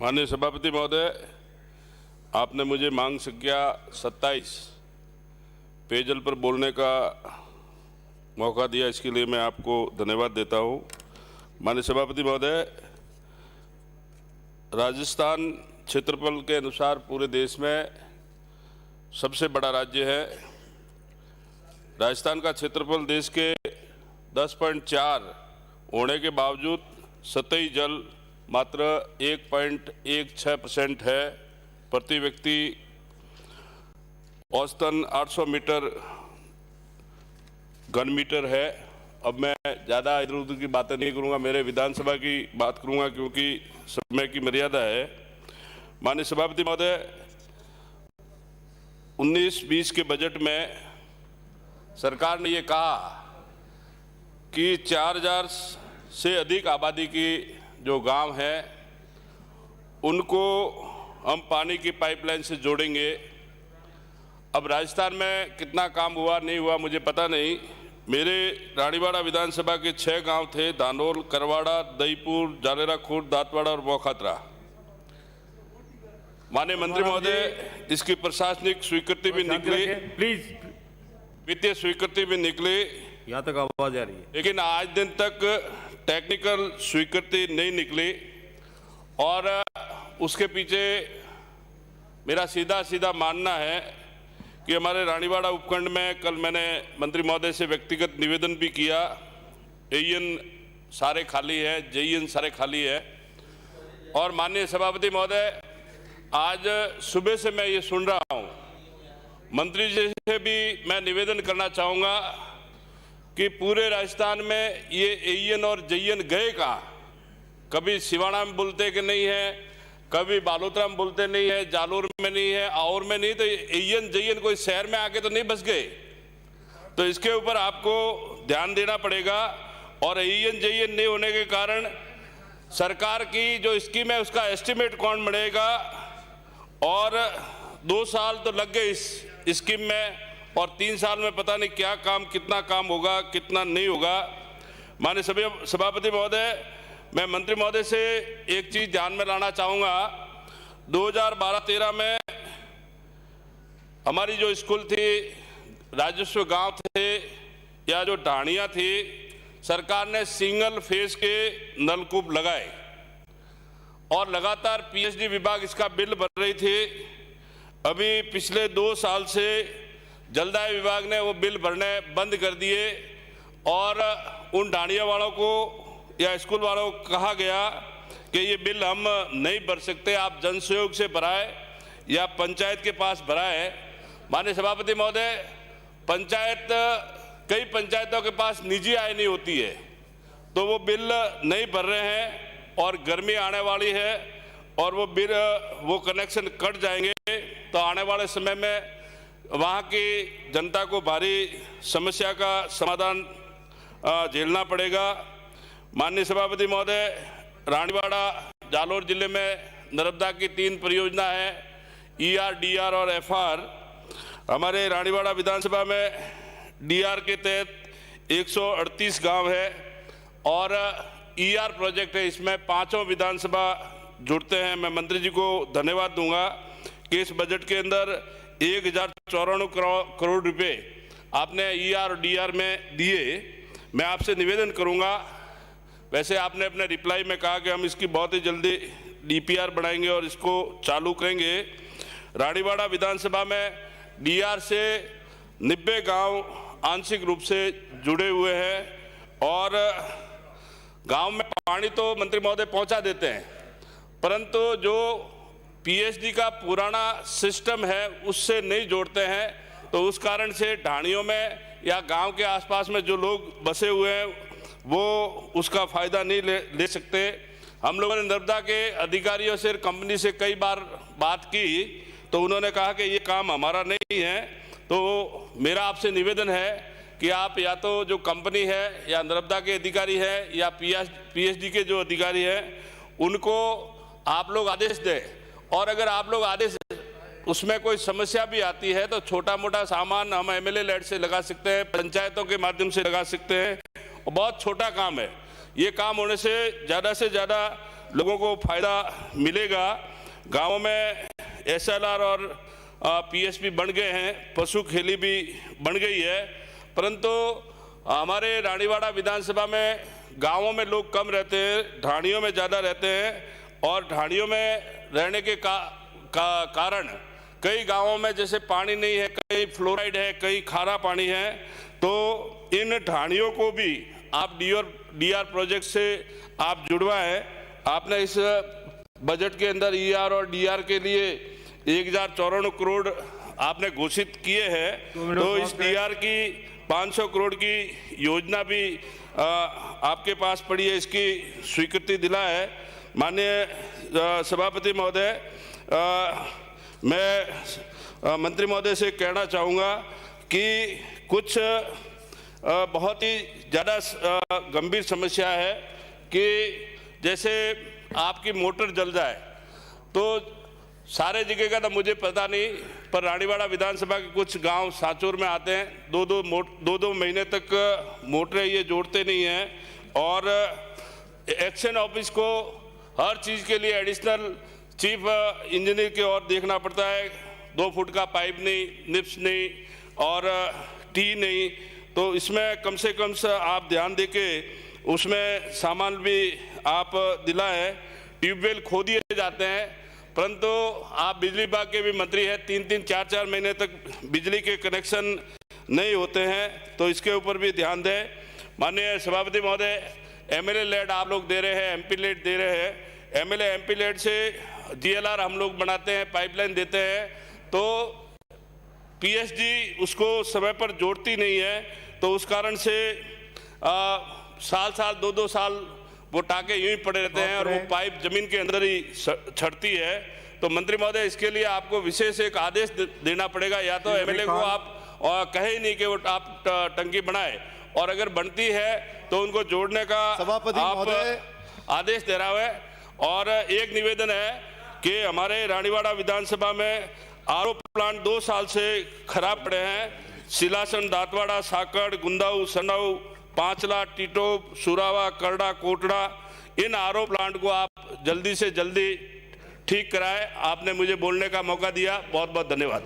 माननीय सभापति महोदय, आपने मुझे मांग संख्या 27 पेयजल पर बोलने का मौका दिया, इसके लिए मैं आपको धन्यवाद देता हूं। माननीय सभापति महोदय, राजस्थान क्षेत्रफल के अनुसार पूरे देश में सबसे बड़ा राज्य है। राजस्थान का क्षेत्रफल देश के 10.4 होने के बावजूद सतही जल मात्र 1.16% है। प्रति व्यक्ति औसतन 800 मीटर घन मीटर है। अब मैं ज़्यादा इधर उधर की बातें नहीं करूँगा, मेरे विधानसभा की बात करूँगा क्योंकि समय की मर्यादा है। माननीय सभापति महोदय, 19-20 के बजट में सरकार ने ये कहा कि 4000 से अधिक आबादी की जो गांव हैं उनको हम पानी की पाइपलाइन से जोड़ेंगे। अब राजस्थान में कितना काम हुआ नहीं हुआ मुझे पता नहीं। मेरे रानीवाड़ा विधानसभा के 6 गांव थे, दानोल, करवाड़ा, दहीपुर, जालेरा खुर्द, दांतवाड़ा और बोखात्रा। माननीय मंत्री महोदय, इसकी प्रशासनिक स्वीकृति भी निकली, प्लीज वित्तीय स्वीकृति भी निकली, यहाँ तक आवाज आ रही है, लेकिन आज दिन तक टेक्निकल स्वीकृति नहीं निकली। और उसके पीछे मेरा सीधा मानना है कि हमारे रानीवाड़ा उपखंड में कल मैंने मंत्री महोदय से व्यक्तिगत निवेदन भी किया। एईएन सारे खाली है, जेईएन सारे खाली है। और माननीय सभापति महोदय, आज सुबह से मैं ये सुन रहा हूँ, मंत्री जी से भी मैं निवेदन करना चाहूँगा कि पूरे राजस्थान में ये एईएन और जेईएन गए कहाँ? कभी सिवाना में बोलते कि नहीं है, कभी बालोतरा में बोलते नहीं है, जालोर में नहीं है, आउर में नहीं, तो एईएन जेईएन कोई शहर में आके तो नहीं बस गए। तो इसके ऊपर आपको ध्यान देना पड़ेगा। और एईएन जेईएन नहीं होने के कारण सरकार की जो स्कीम है उसका एस्टिमेट कौन बढ़ेगा। और 2 साल तो लग गए इस स्कीम में, और 3 साल में पता नहीं क्या काम, कितना काम होगा, कितना नहीं होगा। माननीय सभापति महोदय, मैं मंत्री महोदय से एक चीज ध्यान में लाना चाहूँगा। 2012-13 में हमारी जो स्कूल थी, राजस्व गांव थे या जो ढाणियाँ थी, सरकार ने सिंगल फेस के नलकूप लगाए और लगातार पीएचडी विभाग इसका बिल भर रही थी। अभी पिछले 2 साल से जलदाय विभाग ने वो बिल भरने बंद कर दिए और उन ढाणिया वालों को या स्कूल वालों को कहा गया कि ये बिल हम नहीं भर सकते, आप जन सहयोग से भराए या पंचायत के पास भराए। माननीय सभापति महोदय, कई पंचायतों के पास निजी आय नहीं होती है, तो वो बिल नहीं भर रहे हैं और गर्मी आने वाली है और वो कनेक्शन कट जाएंगे, तो आने वाले समय में वहाँ की जनता को भारी समस्या का समाधान झेलना पड़ेगा। माननीय सभापति महोदय, रानीवाड़ा जालोर जिले में नर्मदा की 3 परियोजना है, ईआर, डीआर और एफआर। हमारे रानीवाड़ा विधानसभा में डीआर के तहत 138 गांव है और ईआर प्रोजेक्ट है, इसमें 5 विधानसभा जुड़ते हैं। मैं मंत्री जी को धन्यवाद दूंगा कि इस बजट के अंदर 1094 करोड़ रुपए आपने ईआर और डीआर में दिए। मैं आपसे निवेदन करूंगा, वैसे आपने अपने रिप्लाई में कहा कि हम इसकी बहुत ही जल्दी डीपीआर बनाएंगे और इसको चालू करेंगे। रानीवाड़ा विधानसभा में डीआर से 90 गांव आंशिक रूप से जुड़े हुए हैं और गांव में पानी तो मंत्री महोदय पहुंचा देते हैं, परंतु जो पीएचडी का पुराना सिस्टम है उससे नहीं जोड़ते हैं, तो उस कारण से ढाणियों में या गांव के आसपास में जो लोग बसे हुए हैं वो उसका फ़ायदा नहीं ले सकते। हम लोगों ने नर्मदा के अधिकारियों से, कंपनी से कई बार बात की, तो उन्होंने कहा कि ये काम हमारा नहीं है। तो मेरा आपसे निवेदन है कि आप या तो जो कंपनी है या नर्मदा के अधिकारी है या पीएचडी के जो अधिकारी हैं उनको आप लोग आदेश दें, और अगर आप लोग आदेश उसमें कोई समस्या भी आती है तो छोटा मोटा सामान हम एमएलए लेड से लगा सकते हैं, पंचायतों के माध्यम से लगा सकते हैं, और बहुत छोटा काम है। ये काम होने से ज़्यादा लोगों को फायदा मिलेगा। गाँव में SLR और PSP बन गए हैं, पशु खेली भी बन गई है, परंतु हमारे रानीवाड़ा विधानसभा में गांवों में लोग कम रहते हैं, ढाणियों में ज़्यादा रहते हैं और ढाणियों में रहने के कारण कई गांवों में जैसे पानी नहीं है, कहीं फ्लोराइड है, कहीं खारा पानी है, तो इन ढाणियों को भी आप DR प्रोजेक्ट से आप जुड़वाएं। आपने इस बजट के अंदर ER और DR के लिए 1094 करोड़ आपने घोषित किए हैं, तो इस DR की 500 करोड़ की योजना भी आपके पास पड़ी है, इसकी स्वीकृति दिला है। माननीय सभापति महोदय, मैं मंत्री महोदय से कहना चाहूँगा कि कुछ बहुत ही ज़्यादा गंभीर समस्या है कि जैसे आपकी मोटर जल जाए, तो सारे जगह का तो मुझे पता नहीं, पर रानीवाड़ा विधानसभा के कुछ गांव साचौर में आते हैं, दो महीने तक मोटरें ये जोड़ते नहीं हैं और एक्शन ऑफिस को हर चीज़ के लिए एडिशनल चीफ इंजीनियर की ओर देखना पड़ता है। 2 फुट का पाइप नहीं, निप्स नहीं और टी नहीं, तो इसमें कम से कम आप ध्यान देके उसमें सामान भी आप दिलाएं। ट्यूबवेल खो दिए जाते हैं, परंतु आप बिजली विभाग के भी मंत्री हैं, 3-3, 4-4 महीने तक बिजली के कनेक्शन नहीं होते हैं, तो इसके ऊपर भी ध्यान दें। माननीय सभापति महोदय, MLA लेड आप लोग दे रहे हैं, MP लेड दे रहे हैं। MLA MP लेड से GLR हम लोग बनाते हैं, पाइपलाइन देते हैं, तो PSG उसको समय पर जोड़ती नहीं है, तो उस कारण से साल 2-2 साल वो टाके यूं ही पड़े रहते हैं और वो पाइप जमीन के अंदर ही छड़ती है। तो मंत्री महोदय, इसके लिए आपको विशेष एक आदेश देना पड़ेगा, या तो MLA को आप कहे ही नहीं कि वो आप टंकी बनाए, और अगर बनती है तो उनको जोड़ने का आप आदेश दे रहा है। और एक निवेदन है कि हमारे रानीवाड़ा विधानसभा में RO प्लांट 2 साल से खराब पड़े हैं। सिलासन, दांतवाड़ा, साकड़, गुंदाऊ, सनाऊ, पांचला, टीटोप, सुरावा, करड़ा, कोटड़ा, इन RO प्लांट को आप जल्दी से जल्दी ठीक कराएं। आपने मुझे बोलने का मौका दिया, बहुत बहुत धन्यवाद।